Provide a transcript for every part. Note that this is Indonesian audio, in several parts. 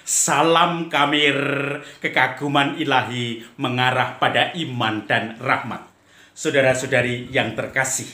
Salam Kamir, kekaguman ilahi mengarah pada iman dan rahmat. Saudara-saudari yang terkasih,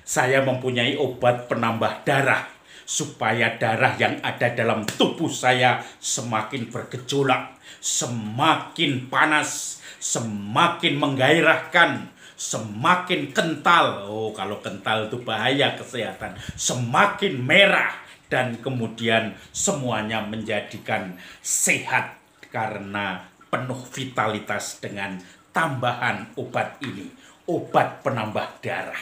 saya mempunyai obat penambah darah supaya darah yang ada dalam tubuh saya semakin bergejolak, semakin panas, semakin menggairahkan, semakin kental. Oh, kalau kental itu bahaya kesehatan. Semakin merah. Dan kemudian semuanya menjadikan sehat karena penuh vitalitas dengan tambahan obat ini, obat penambah darah.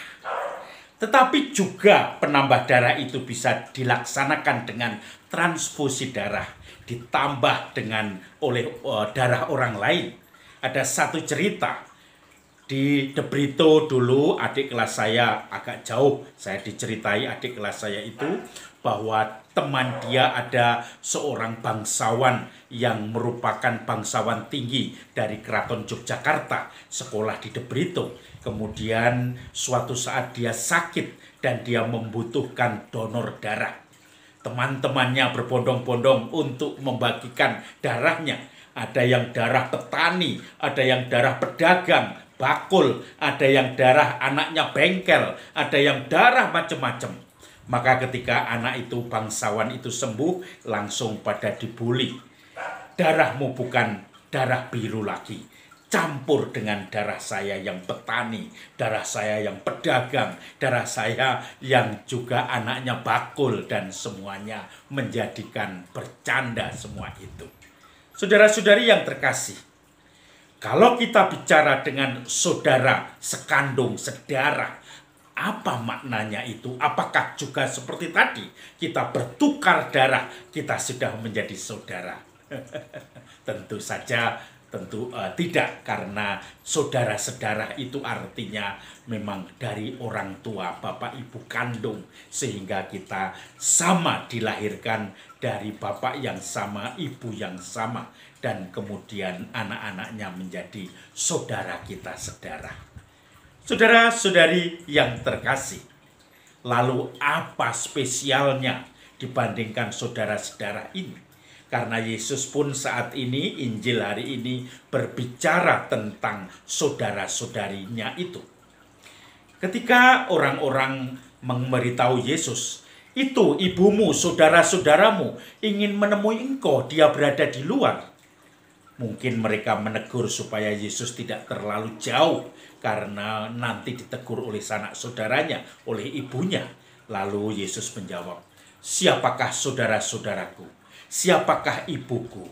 Tetapi juga penambah darah itu bisa dilaksanakan dengan transfusi darah, ditambah dengan oleh darah orang lain. Ada satu cerita di De Brito dulu, adik kelas saya agak jauh, saya diceritai adik kelas saya itu bahwa teman dia ada seorang bangsawan yang merupakan bangsawan tinggi dari Keraton Yogyakarta, sekolah di De Brito. Kemudian suatu saat dia sakit dan dia membutuhkan donor darah. Teman-temannya berbondong-bondong untuk membagikan darahnya. Ada yang darah petani, ada yang darah pedagang, bakul, ada yang darah anaknya bengkel, ada yang darah macam-macam. Maka ketika anak itu, bangsawan itu sembuh, langsung pada dibuli. Darahmu bukan darah biru lagi, campur dengan darah saya yang petani, darah saya yang pedagang, darah saya yang juga anaknya bakul, dan semuanya menjadikan bercanda semua itu. Saudara-saudari yang terkasih, kalau kita bicara dengan saudara sekandung, sedarah, apa maknanya itu? Apakah juga seperti tadi kita bertukar darah, kita sudah menjadi saudara? Tentu saja, tidak, karena saudara sedarah itu artinya memang dari orang tua, bapak ibu kandung, sehingga kita sama dilahirkan dari bapak yang sama, ibu yang sama, dan kemudian anak-anaknya menjadi saudara kita sedarah. Saudara-saudari yang terkasih, lalu apa spesialnya dibandingkan saudara-saudara ini? Karena Yesus pun saat ini, Injil hari ini berbicara tentang saudara-saudarinya itu. Ketika orang-orang memberitahu Yesus, itu ibumu, saudara-saudaramu ingin menemui engkau, dia berada di luar. Mungkin mereka menegur supaya Yesus tidak terlalu jauh, karena nanti ditegur oleh sanak saudaranya, oleh ibunya. Lalu Yesus menjawab, siapakah saudara-saudaraku? Siapakah ibuku?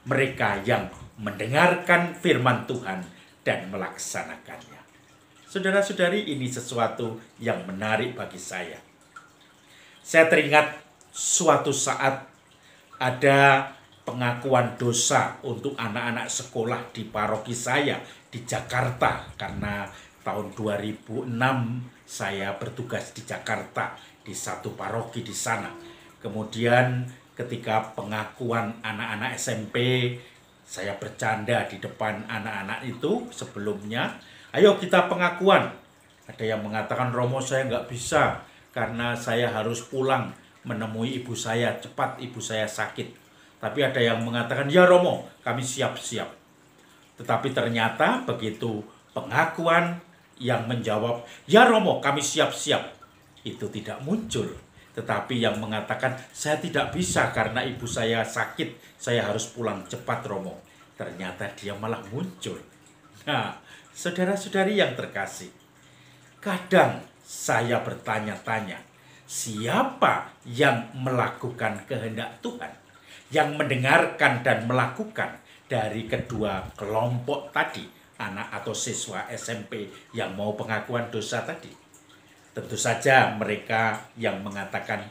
Mereka yang mendengarkan firman Tuhan dan melaksanakannya. Saudara-saudari, ini sesuatu yang menarik bagi saya. Saya teringat suatu saat ada pengakuan dosa untuk anak-anak sekolah di paroki saya di Jakarta, karena tahun 2006 saya bertugas di Jakarta di satu paroki di sana. Kemudian ketika pengakuan anak-anak SMP, saya bercanda di depan anak-anak itu sebelumnya, ayo kita pengakuan. Ada yang mengatakan, Romo saya nggak bisa karena saya harus pulang menemui ibu saya, cepat ibu saya sakit. Tapi ada yang mengatakan, ya Romo, kami siap-siap. Tetapi ternyata begitu pengakuan yang menjawab, ya Romo, kami siap-siap, itu tidak muncul. Tetapi yang mengatakan, saya tidak bisa karena ibu saya sakit, saya harus pulang cepat Romo. Ternyata dia malah muncul. Nah, saudara-saudari yang terkasih, kadang saya bertanya-tanya, siapa yang melakukan kehendak Tuhan? Yang mendengarkan dan melakukan dari kedua kelompok tadi, anak atau siswa SMP yang mau pengakuan dosa tadi. Tentu saja mereka yang mengatakan,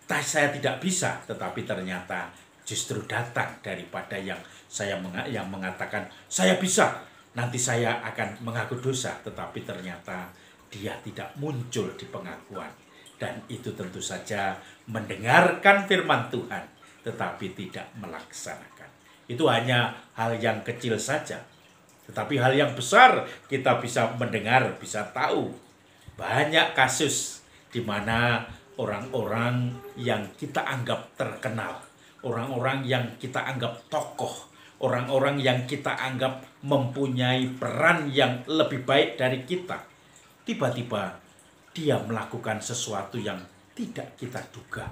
saya tidak bisa, tetapi ternyata justru datang daripada yang mengatakan, saya bisa, nanti saya akan mengaku dosa, tetapi ternyata dia tidak muncul di pengakuan. Dan itu tentu saja mendengarkan firman Tuhan, tetapi tidak melaksanakan. Itu hanya hal yang kecil saja. Tetapi hal yang besar kita bisa mendengar, bisa tahu. Banyak kasus di mana orang-orang yang kita anggap terkenal, orang-orang yang kita anggap tokoh, orang-orang yang kita anggap mempunyai peran yang lebih baik dari kita. Tiba-tiba dia melakukan sesuatu yang tidak kita duga.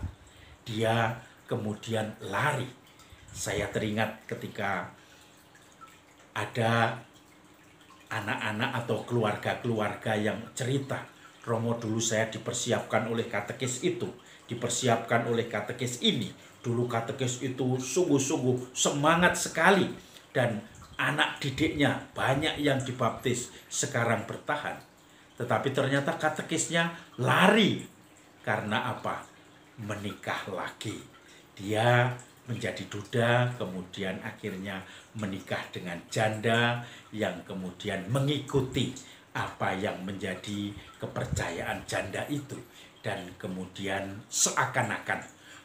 Dia kemudian lari. Saya teringat ketika ada anak-anak atau keluarga-keluarga yang cerita, Romo dulu saya dipersiapkan oleh katekis itu, dipersiapkan oleh katekis ini. Dulu katekis itu sungguh-sungguh semangat sekali dan anak didiknya banyak yang dibaptis, sekarang bertahan. Tetapi ternyata katekisnya lari. Karena apa? Menikah lagi. Dia menjadi duda, kemudian akhirnya menikah dengan janda yang kemudian mengikuti apa yang menjadi kepercayaan janda itu. Dan kemudian seakan-akan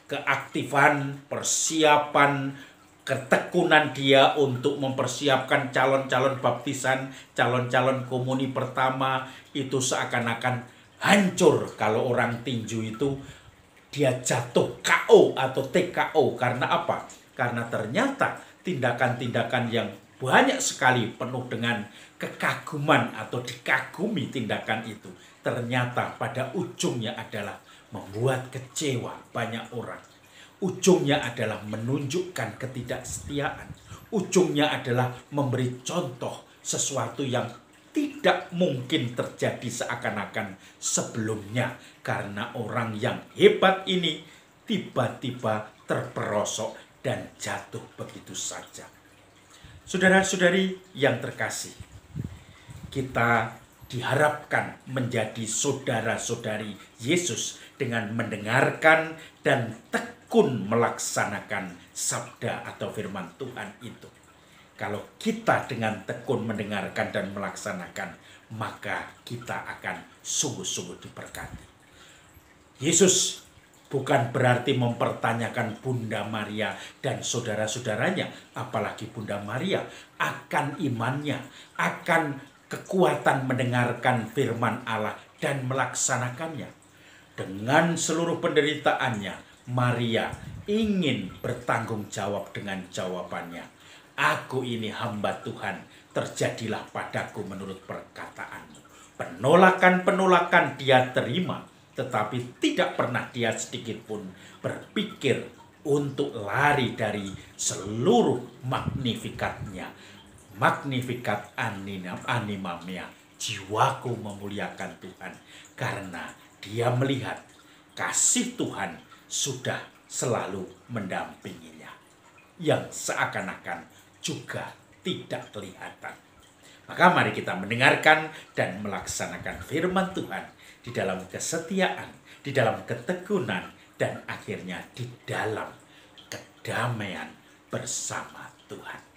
keaktifan, persiapan, ketekunan dia untuk mempersiapkan calon-calon baptisan, calon-calon komuni pertama itu seakan-akan hancur. Kalau orang tinju itu dia jatuh KO atau TKO. Karena apa? Karena ternyata tindakan-tindakan yang banyak sekali penuh dengan kekaguman atau dikagumi tindakan itu, ternyata pada ujungnya adalah membuat kecewa banyak orang. Ujungnya adalah menunjukkan ketidaksetiaan. Ujungnya adalah memberi contoh sesuatu yang tidak mungkin terjadi seakan-akan sebelumnya. Karena orang yang hebat ini tiba-tiba terperosok dan jatuh begitu saja. Saudara-saudari yang terkasih, kita diharapkan menjadi saudara-saudari Yesus dengan mendengarkan dan tekun melaksanakan sabda atau firman Tuhan itu. Kalau kita dengan tekun mendengarkan dan melaksanakan, maka kita akan sungguh-sungguh diberkati. Yesus bukan berarti mempertanyakan Bunda Maria dan saudara-saudaranya, apalagi Bunda Maria, akan imannya, akan kekuatan mendengarkan firman Allah dan melaksanakannya. Dengan seluruh penderitaannya, Maria ingin bertanggung jawab dengan jawabannya. Aku ini hamba Tuhan, terjadilah padaku menurut perkataanmu. Penolakan-penolakan dia terima, tetapi tidak pernah dia sedikit pun berpikir untuk lari dari seluruh magnifikatnya. Magnificat anima mea, jiwaku memuliakan Tuhan. Karena dia melihat kasih Tuhan sudah selalu mendampinginya, yang seakan-akan juga tidak kelihatan. Maka mari kita mendengarkan dan melaksanakan firman Tuhan di dalam kesetiaan, di dalam ketekunan, dan akhirnya di dalam kedamaian bersama Tuhan.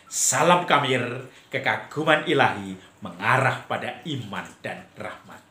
Salam Kamir, kekaguman ilahi mengarah pada iman dan rahmat.